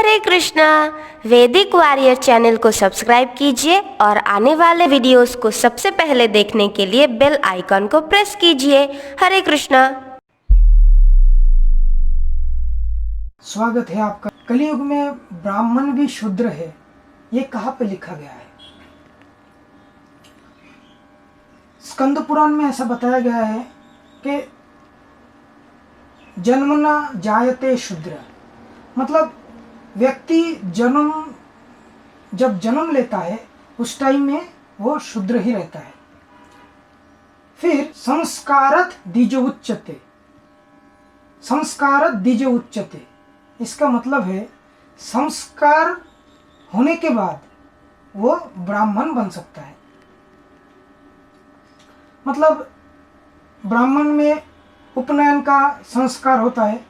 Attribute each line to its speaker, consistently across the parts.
Speaker 1: हरे कृष्णा। वैदिक warrior channel को subscribe कीजिए और आने वाले वीडियोस को सबसे पहले देखने के लिए बेल आइकन को प्रेस कीजिए। हरे कृष्णा।
Speaker 2: स्वागत है आपका। कलयुग में ब्राह्मण भी शूद्र है, ये कहाँ पे लिखा गया है? स्कंद पुराण में ऐसा बताया गया है कि जन्मना जायते शूद्र, मतलब व्यक्ति जब जन्म लेता है उस टाइम में वो शूद्र ही रहता है। फिर संस्कारत द्विज उच्यते, संस्कारत द्विज उच्यते, इसका मतलब है संस्कार होने के बाद वो ब्राह्मण बन सकता है। मतलब ब्राह्मण में उपनयन का संस्कार होता है,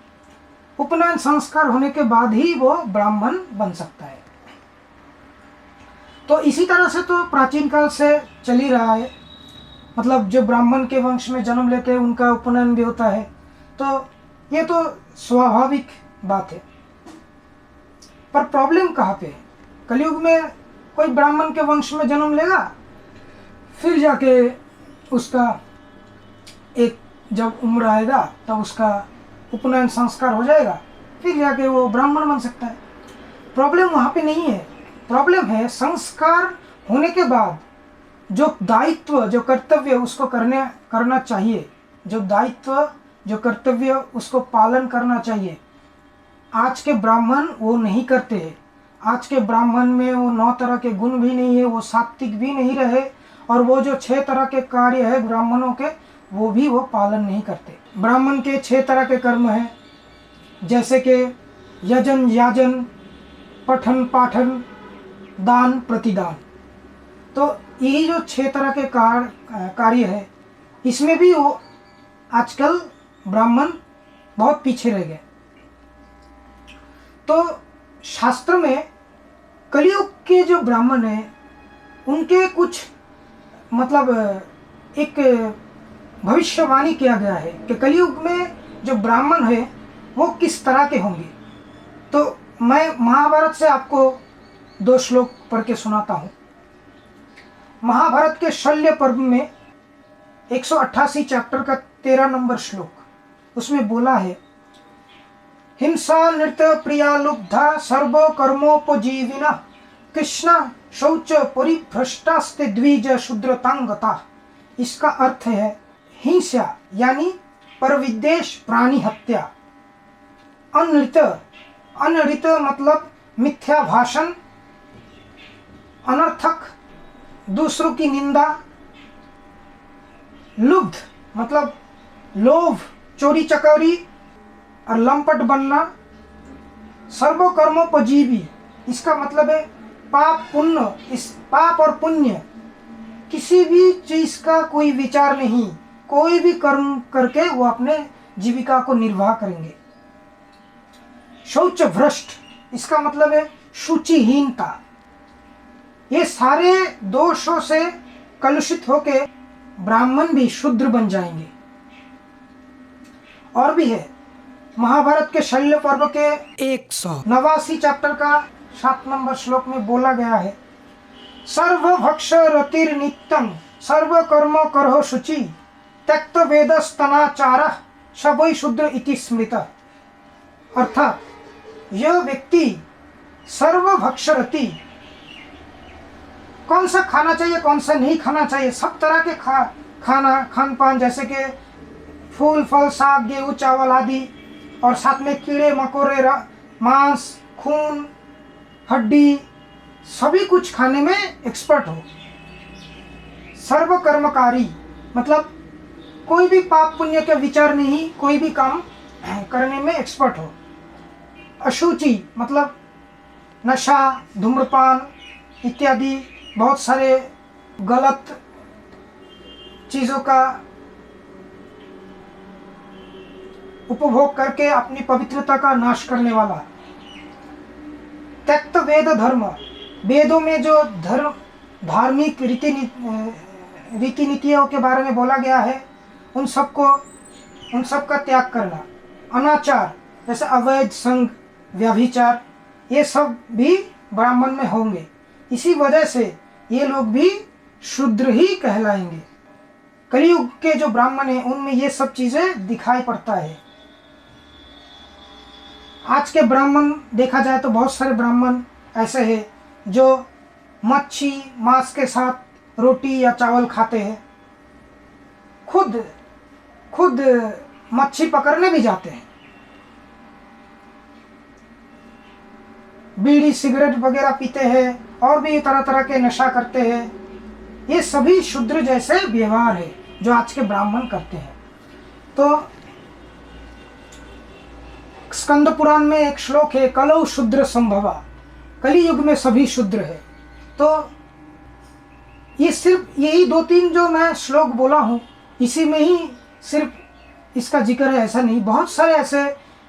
Speaker 2: उपनयन संस्कार होने के बाद ही वो ब्राह्मण बन सकता है। तो इसी तरह से तो प्राचीन काल से चल ही रहा है। मतलब जो ब्राह्मण के वंश में जन्म लेते हैं उनका उपनयन भी होता है, तो ये तो स्वाभाविक बात है। पर प्रॉब्लम कहाँ पे है? कलयुग में कोई ब्राह्मण के वंश में जन्म लेगा, फिर जाके उसका एक जब उम्र आएगा तब उसका उपनयन संस्कार हो जाएगा, फिर जाके वो ब्राह्मण बन सकता है। प्रॉब्लम वहाँ पे नहीं है, प्रॉब्लम है संस्कार होने के बाद जो दायित्व जो कर्तव्य उसको करना चाहिए, जो दायित्व जो कर्तव्य उसको पालन करना चाहिए, आज के ब्राह्मण वो नहीं करते हैं। आज के ब्राह्मण में वो 9 तरह के गुण भी नहीं है, वो सात्विक भी नहीं रहे, और वो जो 6 तरह के कार्य है ब्राह्मणों के वो भी वो पालन नहीं करते। ब्राह्मण के 6 तरह के कर्म हैं, जैसे कि यजन याजन, पठन पाठन, दान प्रतिदान। तो यही जो 6 तरह के कार्य है, इसमें भी वो आजकल ब्राह्मण बहुत पीछे रह गए। तो शास्त्र में कलयुग के जो ब्राह्मण हैं उनके कुछ मतलब एक भविष्यवाणी किया गया है कि कलयुग में जो ब्राह्मण है वो किस तरह के होंगे। तो मैं महाभारत से आपको 2 श्लोक पढ़ के सुनाता हूँ। महाभारत के शल्य पर्व में 188 चैप्टर का 13 नंबर श्लोक, उसमें बोला है, हिंसा नृत्य प्रिया लुब्धा सर्वो कर्मोपजीविना कृष्ण शौच परिभ्रष्टास्ते द्विज शूद्रतांगता। इसका अर्थ है हिंसा यानी परविद्वेष प्राणी हत्या, अनृत मतलब मिथ्या भाषण, अनर्थक दूसरों की निंदा, लुब्ध मतलब लोभ चोरी चकोरी और लंपट बनना, सर्वकर्मोपजीवी इसका मतलब है पाप पुण्य, इस पाप और पुण्य किसी भी चीज का कोई विचार नहीं, कोई भी कर्म करके वो अपने जीविका को निर्वाह करेंगे। शौच भ्रष्ट इसका मतलब है शुचिहीनता। ये सारे दोषों से कलुषित होके ब्राह्मण भी शूद्र बन जाएंगे। और भी है, महाभारत के शल्य पर्व के 189 चैप्टर का 7 नंबर श्लोक में बोला गया है, सर्वभक्ष रतिर नित्यं सर्व कर्म करहो शुचि त्यक्त वेदस्तनाचारः सबई शूद्र इति स्मृत। अर्थात यह व्यक्ति सर्वभक्षरति, कौन सा खाना चाहिए कौन सा नहीं खाना चाहिए, सब तरह के खान पान, जैसे कि फूल फल साग गेहूँ चावल आदि, और साथ में कीड़े मकोड़े मांस खून हड्डी सभी कुछ खाने में एक्सपर्ट हो। सर्व कर्मकारी मतलब कोई भी पाप पुण्य के विचार नहीं, कोई भी काम करने में एक्सपर्ट हो। अशुचि मतलब नशा धूम्रपान इत्यादि बहुत सारे गलत चीज़ों का उपभोग करके अपनी पवित्रता का नाश करने वाला। त्यक्त वेद धर्म, वेदों में जो धार्मिक रीति नीतियों के बारे में बोला गया है उन सब का त्याग करना। अनाचार जैसे अवैध संग व्यभिचार ये सब भी ब्राह्मण में होंगे। इसी वजह से ये लोग भी शूद्र ही कहलाएंगे। कलयुग के जो ब्राह्मण हैं उनमें ये सब चीज़ें दिखाई पड़ता है। आज के ब्राह्मण देखा जाए तो बहुत सारे ब्राह्मण ऐसे हैं जो मच्छी मांस के साथ रोटी या चावल खाते हैं, खुद मच्छी पकड़ने भी जाते हैं, बीड़ी सिगरेट वगैरह पीते हैं और भी तरह तरह के नशा करते हैं। ये सभी शूद्र जैसे व्यवहार है जो आज के ब्राह्मण करते हैं। तो स्कंद पुराण में एक श्लोक है, कलौ शूद्र संभवा, कली युग में सभी शूद्र है। तो ये सिर्फ यही 2-3 जो मैं श्लोक बोला हूँ, इसी में ही सिर्फ इसका जिक्र है ऐसा नहीं। बहुत सारे ऐसे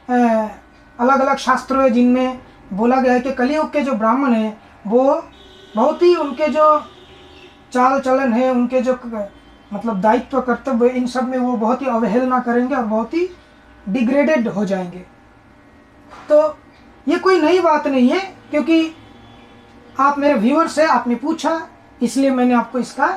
Speaker 2: अलग अलग शास्त्रों हैं जिनमें बोला गया है कि कलियुग के जो ब्राह्मण हैं वो बहुत ही, उनके जो चाल चलन है, उनके जो मतलब दायित्व कर्तव्य, इन सब में वो बहुत ही अवहेलना करेंगे और बहुत ही डिग्रेडेड हो जाएंगे। तो ये कोई नई बात नहीं है, क्योंकि आप मेरे व्यूअर्स हैं, आपने पूछा इसलिए मैंने आपको इसका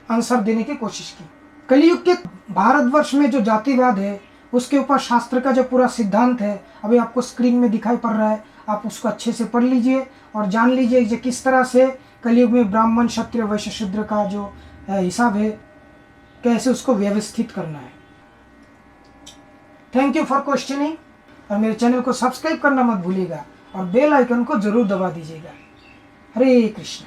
Speaker 2: आंसर देने की कोशिश की। कलियुग के भारतवर्ष में जो जातिवाद है उसके ऊपर शास्त्र का जो पूरा सिद्धांत है अभी आपको स्क्रीन में दिखाई पड़ रहा है, आप उसको अच्छे से पढ़ लीजिए और जान लीजिए कि किस तरह से कलियुग में ब्राह्मण क्षत्रिय वैश्य शूद्र का जो हिसाब है कैसे उसको व्यवस्थित करना है। थैंक यू फॉर क्वेश्चनिंग, और मेरे चैनल को सब्सक्राइब करना मत भूलिएगा और बेल आइकन को जरूर दबा दीजिएगा। हरे कृष्ण।